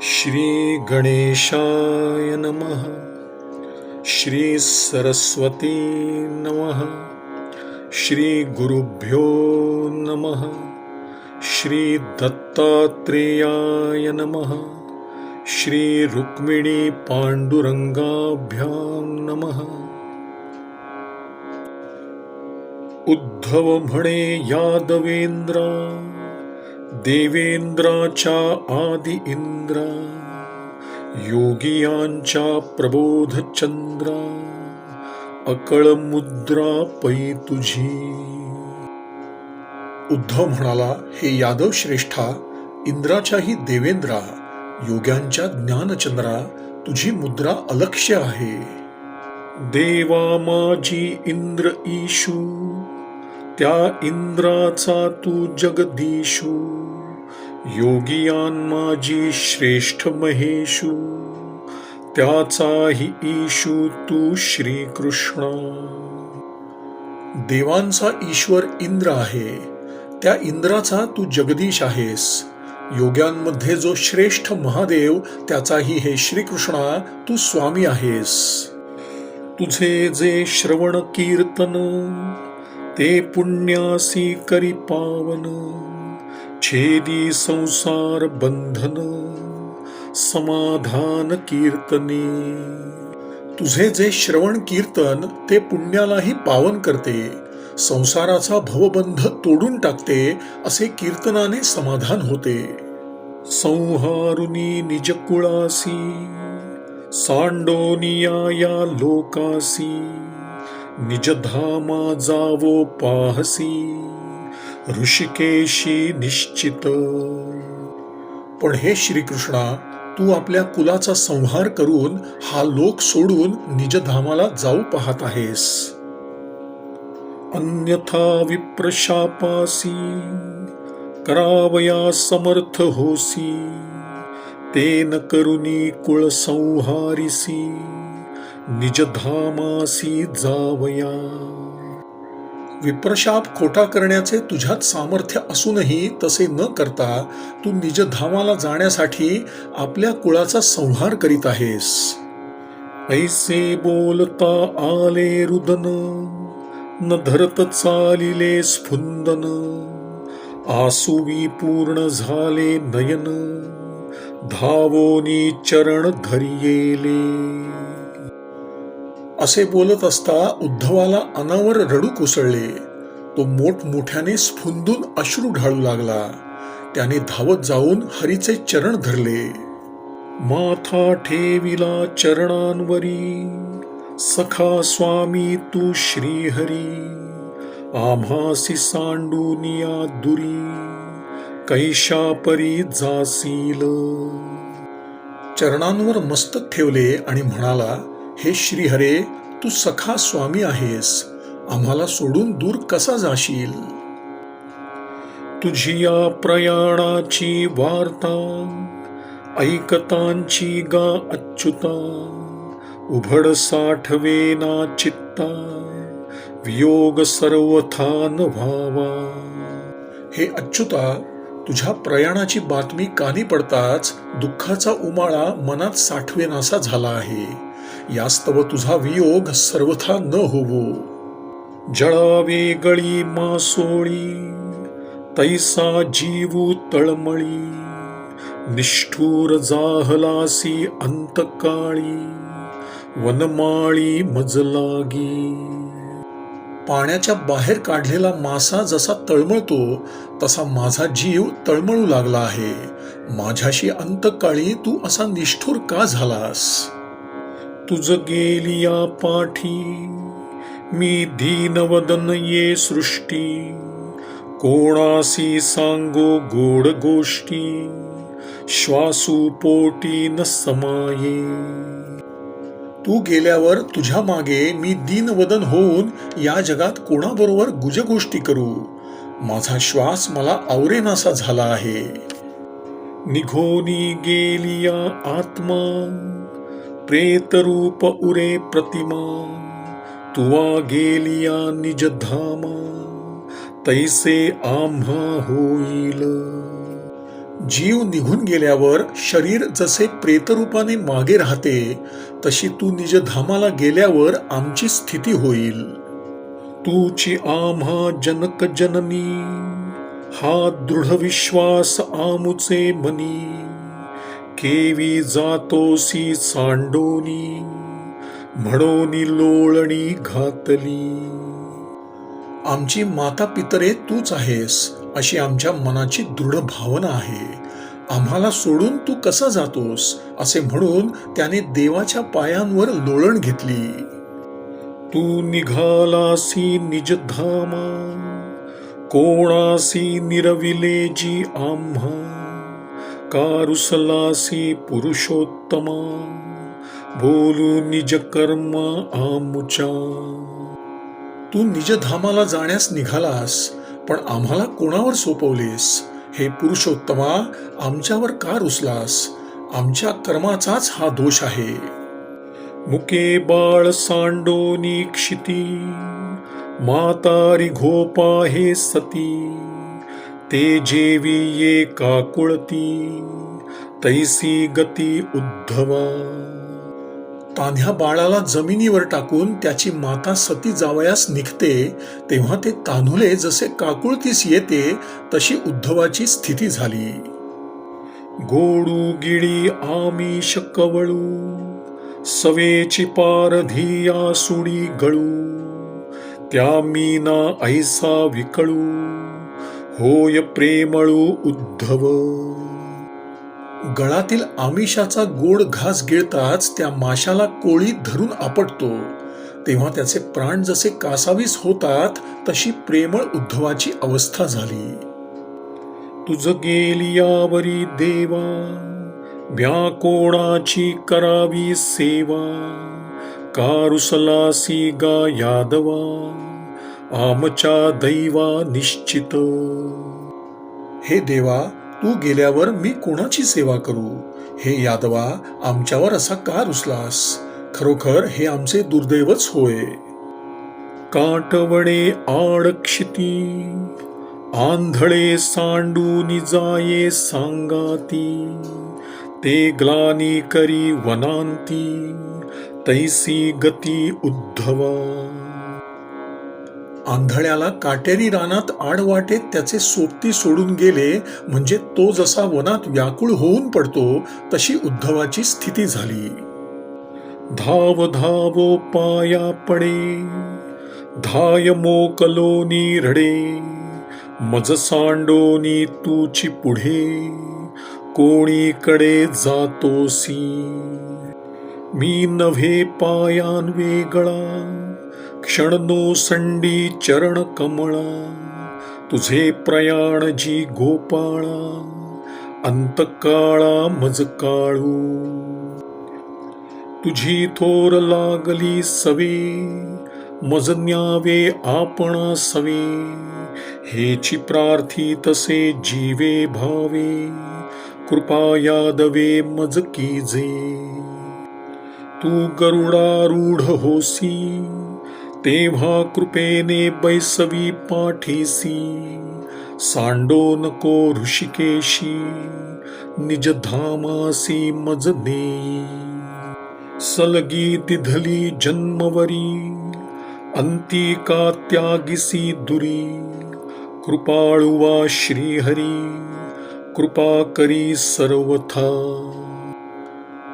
श्री गणेशाय नमः. श्री सरस्वती नमः. श्री गुरुभ्यो नमः. श्री दत्तात्रेयाय नमः. श्री रुक्मिणी पांडुरंगाभ्यां नमः. उद्धव म्हणे यादवेंद्रा, देवेंद्राच्या आदि इंद्रा, योगियांच्या प्रबोध चंद्रा, अकळ मुद्रा पै तुझी. उद्धव म्हणाला, हे यादव श्रेष्ठा, इंद्राच्याही देवेंद्रा, योग्यांच्या ज्ञानचंद्रा, तुझी मुद्रा अलक्ष्य आहे. देवा माझी इंद्र ईशू, त्या इंद्राचा तू जगदीशू, योगियान माझी श्रेष्ठ महेशू, त्याचाही ईशू तू श्रीकृष्ण. देवांचा ईश्वर इंद्र आहे, त्या इंद्राचा तू जगदीश आहेस. योग्यांमध्ये जो श्रेष्ठ महादेव, त्याचाही हे श्रीकृष्णा तू स्वामी आहेस. तुझे जे श्रवण कीर्तन, ते पुण्यासी करी पावन, छेदी संसार बंधन, समाधान कीर्तने. तुझे जे श्रवण कीर्तन ते पुण्यालाही पावन करते, संसाराचा भवबंध तोडून टाकते, असे कीर्तनाने समाधान होते. संहारुनी निज कुळासी, सांडोनिया या लोकासी, निज धामा जावो पाहसी, ऋषिकेशी निश्चित. पण हे श्रीकृष्णा, तू आपल्या कुलाचा संहार करून हा लोक सोडून निज धामाला जाऊ पाहत आहेस. अन्यथा विप्रशापासी, करावया समर्थ होसी, तेन करुनी कुळ संहारिसी, निज धामासी जावया. विप्रशाप खोटा करण्याचे तुझ्यात सामर्थ्य असूनही तसे न करता तू निज धामाला जाण्यासाठी आपल्या कुळाचा संहार करीत आहेस. ऐसे बोलता आले रुदन, न धरत चालिले स्फुंदन, आसुवी पूर्ण झाले नयन, धावोनी चरण धरियेले. असे बोलत असता उद्धवाला अनावर रडू कोसळले. तो मोठमोठ्याने स्फुंदून अश्रू ढाळू लागला. त्याने धावत जाऊन हरीचे चरण धरले. माथा ठेविला चरणांवरी, सखा स्वामी तू श्रीहरी, आम्हासी सांडूनिया दुरी, कैशापरी जासील. चरणांवर मस्तक ठेवले आणि म्हणाला, हे श्रीहरे, तू सखा स्वामी आहेस, आम्हाला सोडून दूर कसा जाशील. तुझी या प्रयाणाची वार्ता, ऐकतांची गा अच्युता, उभड साठवेना चित्ता, वियोग सर्वथा न व्हावा. हे अच्युता, तुझ्या प्रयाणाची बातमी कानी पडताच दुःखाचा उमाळा मनात साठवेनासा झाला आहे. यास्तव तुझा वियोग सर्वथा न होवो. जळावे गळी मासोळी, तैसा जीवू तळमळी, निष्ठूर जाहलासी अंतकाळी, वनमाळी मजलागी. पाण्याच्या बाहेर काढलेला मासा जसा तळमळतो, तसा माझा जीव तळमळू लागला आहे. माझ्याशी अंतकाळी तू असा निष्ठूर का झालास. तुझ गेलिया पाठी, मी दीनवदन ये सृष्टी, कोणासी सांगो गोड गोष्टी, श्वासू पोटी न समाये. तू गेल्यावर तुझ्या मागे मी दीनवदन होऊन या जगात कोणाबरोबर गुजगोष्टी करू. माझा श्वास मला आवरेनासा झाला आहे. निघोनी गेलिया आत्मा, प्रेतरूप उरे प्रतिमा, तुवा गेलिया निज धामा, तैसे आम्हा होईल. जीव निघून गेल्यावर शरीर जसे प्रेतरूपाने मागे राहते, तशी तू निजधामाला गेल्यावर आमची स्थिती होईल. तूची आम्हा जनक जननी, हा दृढ विश्वास आमुचे मनी. केवी जातोसी सांडोनी, म्हणोनी लोळणी घातली. आमची माता पितरे तूच आहेस, अशी आमच्या मनाची दृढ भावना आहे. आम्हाला सोडून तू कसा जातोस, असे म्हणून त्याने देवाच्या पायांवर लोळण घेतली. तू निघालासी निजधामा, कोणासी निरविले जी आम्हा. कारुसलासी पुरुषोत्तमा, बोलू निज कर्म आमुच्या. तू निजधामाला जाण्यास निघालास, पण आम्हाला कोणावर सोपवलेस? हे पुरुषोत्तमा, आमच्यावर का रुसलास? आमच्या कर्माचाच हा दोष आहे. मुके बाळ सांडोनी क्षिती, मातारी घोपा हे सती. ते जेवी ये काकुळती, तैसी गती उद्धवा. तान्ह्या बाळाला जमिनीवर टाकून त्याची माता सती जावयास निघते, तेव्हा ते तान्हुले जसे काकुळतीस येते, तशी उद्धवाची स्थिती झाली. गोडू गिळी आमिष कवळू, सवेची पारधिया सुडी गळू. त्या मीना ऐसा विकळू, होय प्रेमळू उद्धव. गळातील आमिषाचा गोड घास गिळताच त्या माशाला कोळी धरून आपटतो, तेव्हा त्याचे प्राण जसे कासावीस होतात, तशी प्रेमळ उद्धवाची अवस्था झाली. तुझ गेलियावरी देवा, म्या कोणाची करावी सेवा. कारुसलासी गा यादवा, आमच्या दैवा निश्चित. हे देवा, तू गेल्यावर मी कोणाची सेवा करू? हे यादवा, आमच्यावर असा का रुसलास? खरोखर हे आमचे दुर्दैवच होय. काटवणे आडक्षिती, आंधळे सांडूनी जाये सांगाती. ते ग्लानी करी वनांती, तैसी गती उद्धवा. आंधळ्याला काटेरी रानात आडवाटेत त्याचे सोबती सोडून गेले, म्हणजे तो जसा वनात व्याकुळ होऊन पडतो, तशी उद्धवाची स्थिती झाली. धाव धावो पाया पडे, धाय मोकलोनी रडे. मज सांडोनी तूची पुढे, कोणीकडे जातोसी. मी नव्हे पायान वेगळा, क्षणनो संडी चरण कमळा. तुझे प्रयाण जी गोपाळा, अंतकाळा मज काळू. तुझी थोर लागली सवे, मज न्यावे आपणा सवे. हेची प्रार्थी तसे जीवे भावे, कृपा यादवे मज कीजे. तू गरुडारूढ होसी, तेव्हा कृपेने बैसवी पाठीसी. सांडो नको ऋषिकेशी, निज धामासी मज नेई. सलगी तिधली जन्मवरी, अंतिका त्यागिसी दुरी. कृपाळुवा श्रीहरी, कृपा करी सर्वथा.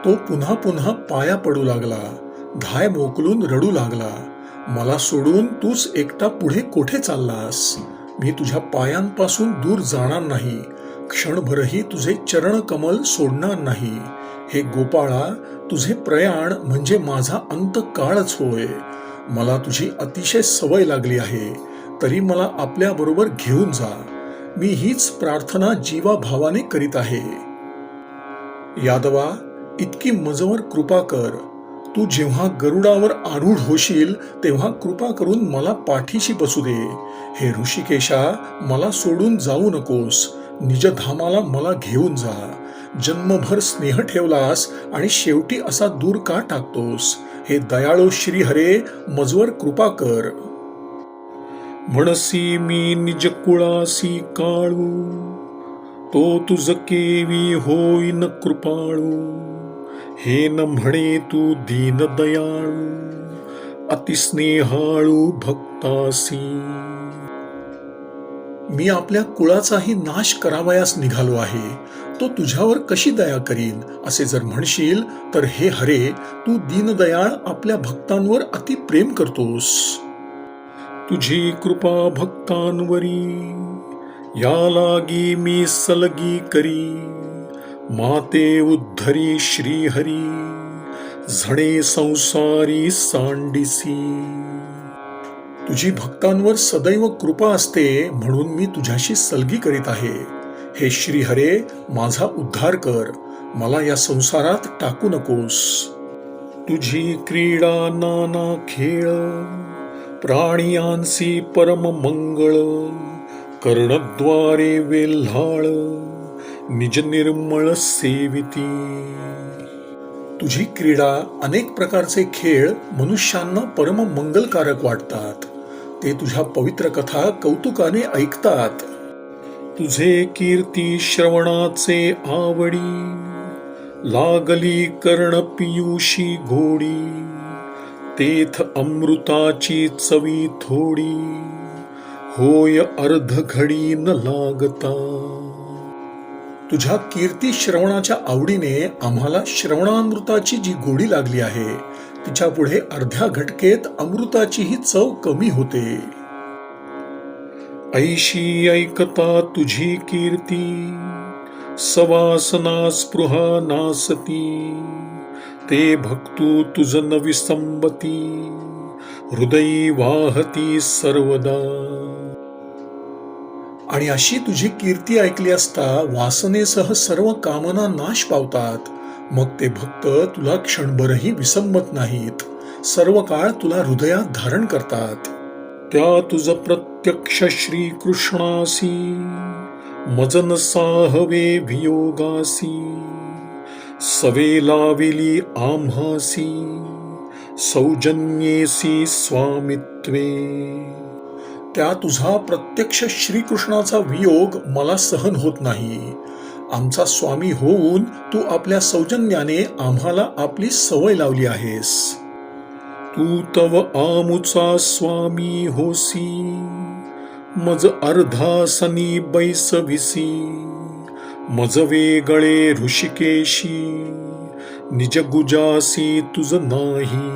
तो पुन्हा पुन्हा पाया पडू लागला, धाय मोकलून रडू लागला. मला सोडून तूच एकटा पुढे कोठे चाललास? मी तुझ्या पायांपासून दूर जाणार नाही, क्षणभरही तुझे चरण कमल सोडणार नाही. हे गोपाळा, तुझे प्रयाण म्हणजे माझा अंतकाळच होय. मला तुझी अतिशय सवय लागली आहे, तरी मला आपल्या बरोबर घेऊन जा. मी हीच प्रार्थना जीवाभावाने करीत आहे. यादवा, इतकी मजवर कृपा कर. तू जेव्हा गरुडावर आरूढ होशील, तेव्हा कृपा करून मला पाठीशी बसू दे. हे ऋषिकेशा, मला सोडून जाऊ नकोस. निजधामाला मला घेऊन जा. जन्मभर स्नेह ठेवलास आणि शेवटी असा दूर का टाकतोस? हे दयाळू श्रीहरे, मजवर कृपा कर. म्हणसी मी निज कुळासी काळू, तो तुझ केवी होईन कृपाळू, हे न म्हणे तू दीन दयाळू, अतिस्नेहाळू भक्तासी. मी आपल्या कुळाचाही नाश करावयास निघालो आहे, तो तुझ्यावर कशी दया करीन असे जर म्हणशील तर हे हरे, तू दीनदयाळ आपल्या भक्तांवर अति प्रेम करतोस. तुझी कृपा भक्तांवरी, या लागी मी सलगी करी. माते उद्धरी श्रीहरी, झणे संसारी सांडिसी. तुझी भक्तांवर सदैव कृपा असते म्हणून मी तुझ्याशी सलगी करीत आहे. हे श्रीहरे, माझा उद्धार कर, मला या संसारात टाकू नकोस. तुझी क्रीडा नाना खेळ, प्राणियांसी परम मंगळ. कर्णद्वारे वेल्हाळ, निज निर्मळ सेविती. तुझी क्रीडा, अनेक प्रकारचे खेळ मनुष्यांना परम मंगलकारक वाटतात. ते तुझ्या पवित्र कथा कौतुकाने ऐकतात. तुझे कीर्ती श्रवणाचे आवडी, लागली कर्ण पियुषी गोडी. तेथ अमृताची चवी थोडी, होय अर्ध घडी न लागता. तुझ्या कीर्ती श्रवणाच्या आवडीने आम्हाला श्रवणामृताची जी गोडी लागली आहे, तिच्या पुढे अर्ध्या घटकेत अमृताचीही चव कमी होते. ऐशी ऐकता तुझी कीर्ती, सवासना स्पृहा नासती. ते भक्तू तुझ न विसंबती, हृदयी वाहती सर्वदा. आणि अशी तुझी कीर्ती ऐकली असता वासनेसह सर्व कामना नाश पावतात. मग ते भक्त तुला क्षणभरही विसंबत नाहीत, सर्व काळ तुला हृदयात धारण करतात. त्या तुझ प्रत्यक्ष श्रीकृष्णासी, मज न साहवे वियोगासी. सवे लाविली आम्हासी, सौजन्येसी स्वामित्वे. त्या तुझा प्रत्यक्ष श्रीकृष्णाचा वियोग मला सहन होत नाही. आमचा स्वामी होऊन तू आपल्या सौजन्याने आम्हाला आपली सवय लावली आहेस. तू तव आमुचा स्वामी होसी, मज अर्धासनी बैसविसी. मज वेगळे ऋषिकेशी, निज गुजासी तुझ नाही.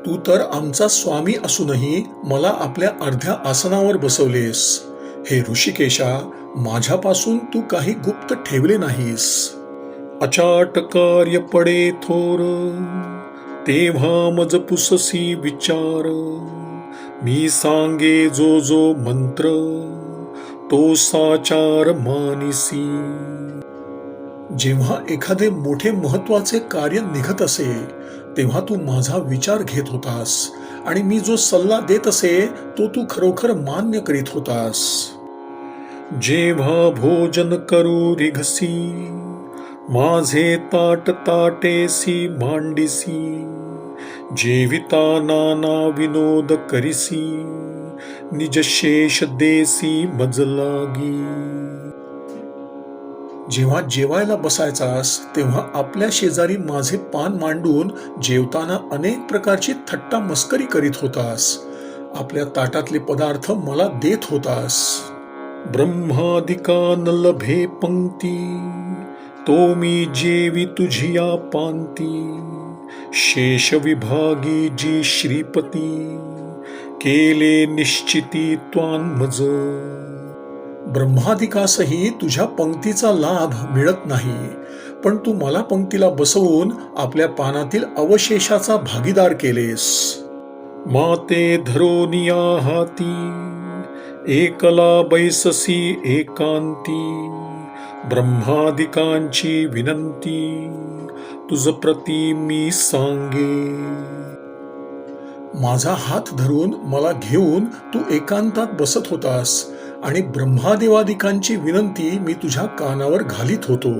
तू तर आमचा स्वामी असूनही मला आपल्या अर्ध्या आसनावर बसवलेस. हे ऋषिकेशा, माझ्यापासून तू काही गुप्त ठेवले नाहीस. अचाट कार्य पडे थोर, तेव्हा मज पुससी विचार. मी सांगे जो जो मंत्र, तो साचार मानिसी. जेव्हा एखादे मोठे महत्वाचे कार्य निघत असे, तेव्हा तू माझा विचार घेत होतास आणि मी जो सल्ला देत असे तो तू खरोखर मान्य करीत होतास. जेव्हा भोजन करू रिघसी, माझे ताट ताटेसी मांडिसी. जेविता नाना विनोद करिसी, निज शेष देसी मज लागी. जेव्हा जेवायला बसायचास तेव्हा आपल्या शेजारी माझे पान मांडून जेवताना अनेक प्रकारची थट्टा मस्करी करीत होतास. आपल्या ताटातले पदार्थ मला देत होतास. ब्रह्मादिका न लभे पंक्ती, तो मी जेवी तुझिया पांती. शेष विभागी जी श्रीपती, केले निश्चिती त्वान मज. ब्रह्मादिकासही तुझ्या पंक्तीचा लाभ मिळत नाही, पण तू मला पंक्तीला बसवून आपल्या पानातील अवशेषाचा भागीदार केलेस. माते धरोनिया हाती, एकला बैससी एकांती. ब्रह्मादिकांची विनंती, तुझ प्रती मी सांगे. माझा हात धरून मला घेऊन तू एकांतात बसत होतास आणि ब्रह्मादेवादिकांची विनंती मी तुझ्या कानावर घालीत होतो.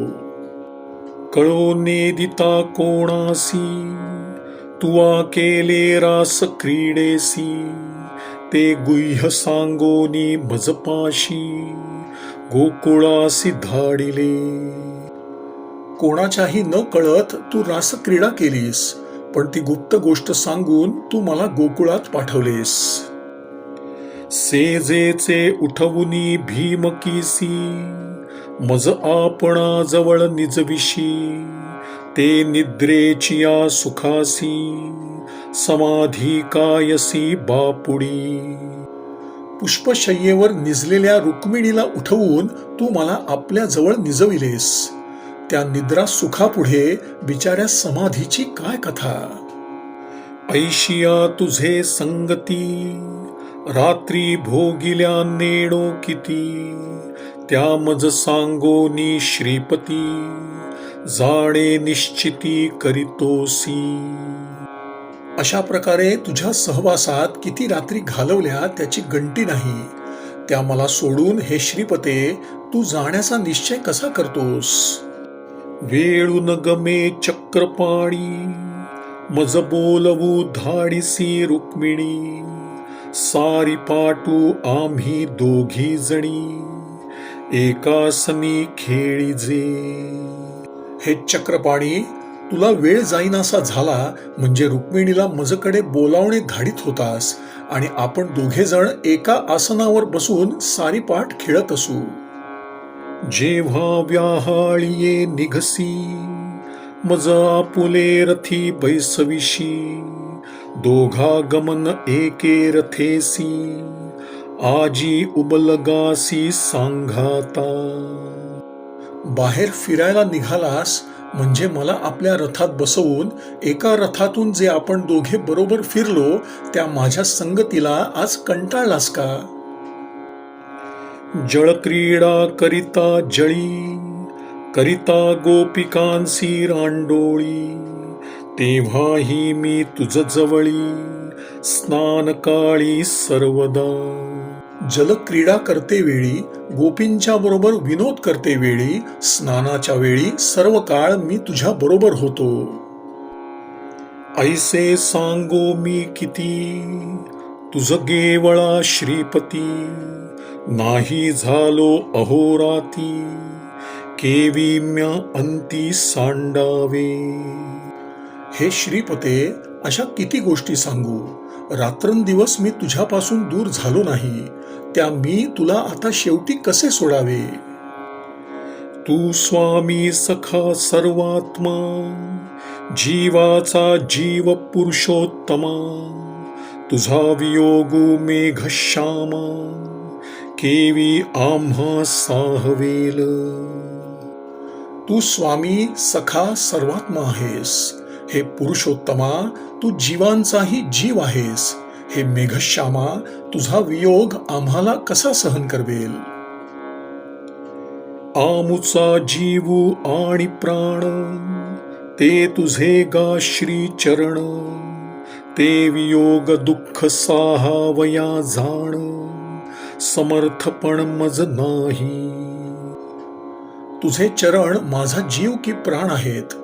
कळो नेदिता कोणासी, तुवा केले रास क्रीडेसी. ते गुह्य सांगोनी मजपाशी, गोकुळासी धाडिले. कोणाच्याही न कळत तू रासक्रीडा केलीस, पण ती गुप्त गोष्ट सांगून तू मला गोकुळात पाठवलेस. सेजेचे उठवुनी भीमकीसी, मज आपणाजवळ निजविशी. ते निद्रेचिया सुखासी, समाधी कायसी बापुडी. पुष्पशय्येवर निजलेल्या रुक्मिणीला उठवून तू मला आपल्या जवळ निजविलेस. त्या निद्रा सुखापुढे बिचाऱ्या समाधीची काय कथा. ऐशिया तुझे संगती, रात्री भोगिल्या नेणो किती. त्या मज सांगोनी श्रीपती, जाणे निश्चिती करीतोसी. अशा प्रकारे तुझ्या सहवासात किती रात्री घालवल्या त्याची गणती नाही. त्या मला सोडून हे श्रीपते तू जाण्याचा निश्चय कसा करतोस. वेळून गमे चक्रपाणी, मज बोलवू धाडिसी रुक्मिणी. सारी पाटू आम्ही दोघी जणी, एकासनी खेळीजे. हे चक्रपाणी, तुला वेळ जाईनासा झाला म्हणजे रुक्मिणीला मजकडे बोलावणे धाडीत होतास आणि आपण दोघे जण एका आसनावर बसून सारी पाठ खेळत असू. जेव्हा व्याहाळीये निघसी, मज आपुले रथी बैसविशी. दोघा गमन एके रथेसी, आजी उबलगासी सांघाता. बाहेर फिरायला निघालास म्हणजे मला आपल्या रथात बसवून एका रथातून जे आपण दोघे बरोबर फिरलो त्या माझ्या संगतीला आज कंटाळलास का. जळक्रीडा करिता जळी, करिता गोपिकांसी रांडोळी. तेव्हाही मी तुझ जवळी, स्नान काळी सर्वदा. जलक्रीडा करते वेळी, गोपींच्या बरोबर विनोद करते वेळी, स्नानाच्या वेळी सर्व काळ मी तुझ्या बरोबर होतो. ऐसे सांगो मी किती, तुझ गेवळा श्रीपती. नाही झालो अहोराती, केवी म्या अंती सांडावे. हे श्रीपते, अशा किती गोष्टी सांगू. रात्रंदिवस मी तुझ्यापासून दूर झालो नाही, त्या मी तुला आता शेवटी कसे सोडावे. तू स्वामी सखा सर्वात्मा, जीवाचा जीव पुरुषोत्तमा. तुझा वियोगू मेघश्यामा, केवी आम्हा साहवेल. तू स्वामी सखा सर्वात्मा आहेस. हे पुरुषोत्तमा, तू जीवांचाही जीव आहेस. हे मेघश्यामा, तुझा वियोग आम्हाला कसा सहन करवेल. आमुचा जीवू आणि प्राण, ते तुझे गा श्री चरण. ते वियोग दुःख साहावया जाण, समर्थपण मज नाही. तुझे चरण माझा जीव की प्राण आहेत.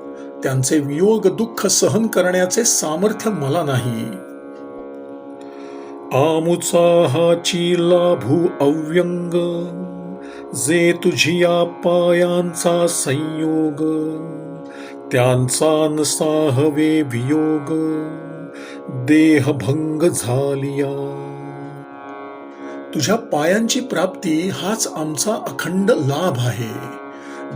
त्यांचे वियोग दुःख सहन करण्याचे सामर्थ्य मला नाही. आमुचा हाची लाभू अव्यंग, जे तुझिया पायांचा संयोग. त्यांचा नसाहवे वियोग, देहभंग झालिया. तुझ्या पायांची प्राप्ती हाच आमचा अखंड लाभ आहे.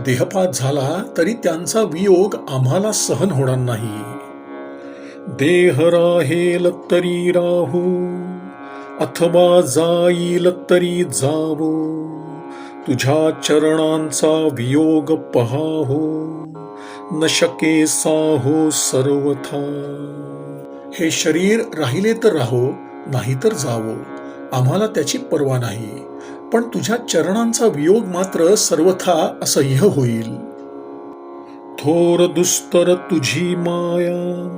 देहपात झाला तरी त्यांचा वियोग आम्हाला सहन होणार नाही. देह राहेल तरी राहू, अथवा जाईल तरी जावो. तुझ्या चरणांचा वियोग पहाहो, न शके साहो सर्वथा. हे शरीर राहिले तर राहो, नाही तर जावो, आम्हाला त्याची पर्वा नाही. पण तुझ्या चरणांचा वियोग मात्र सर्वथा असह्य होईल. थोर दुस्तर तुझी माया,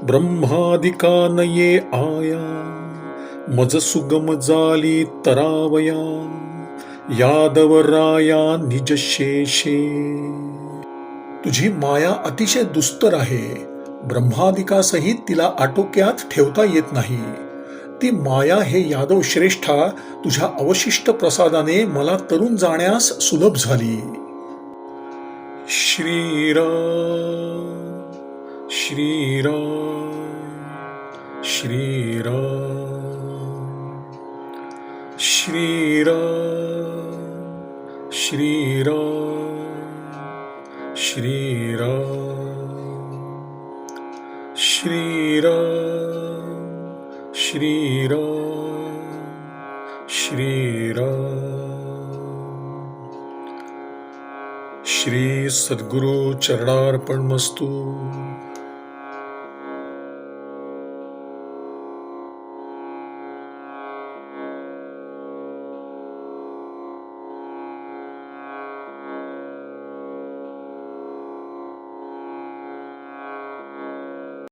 ब्रह्मादिका नये आया. मज सुगम जाली तरावया, यादवराया निज शेषे. तुझी माया अतिशय दुस्तर आहे. ब्रह्मादिकासहित तिला आटोक्यात ठेवता येत नाही. ती माया हे यादव श्रेष्ठा तुझ्या अवशिष्ट प्रसादाने मला तरुण जाण्यास सुलभ झाली. श्रीराम श्रीराम श्रीराम श्रीराम श्रीराम श्रीराम श्रीराम श्रीराम श्रीराम. श्री सद्गुरु चरणार्पणमस्तु.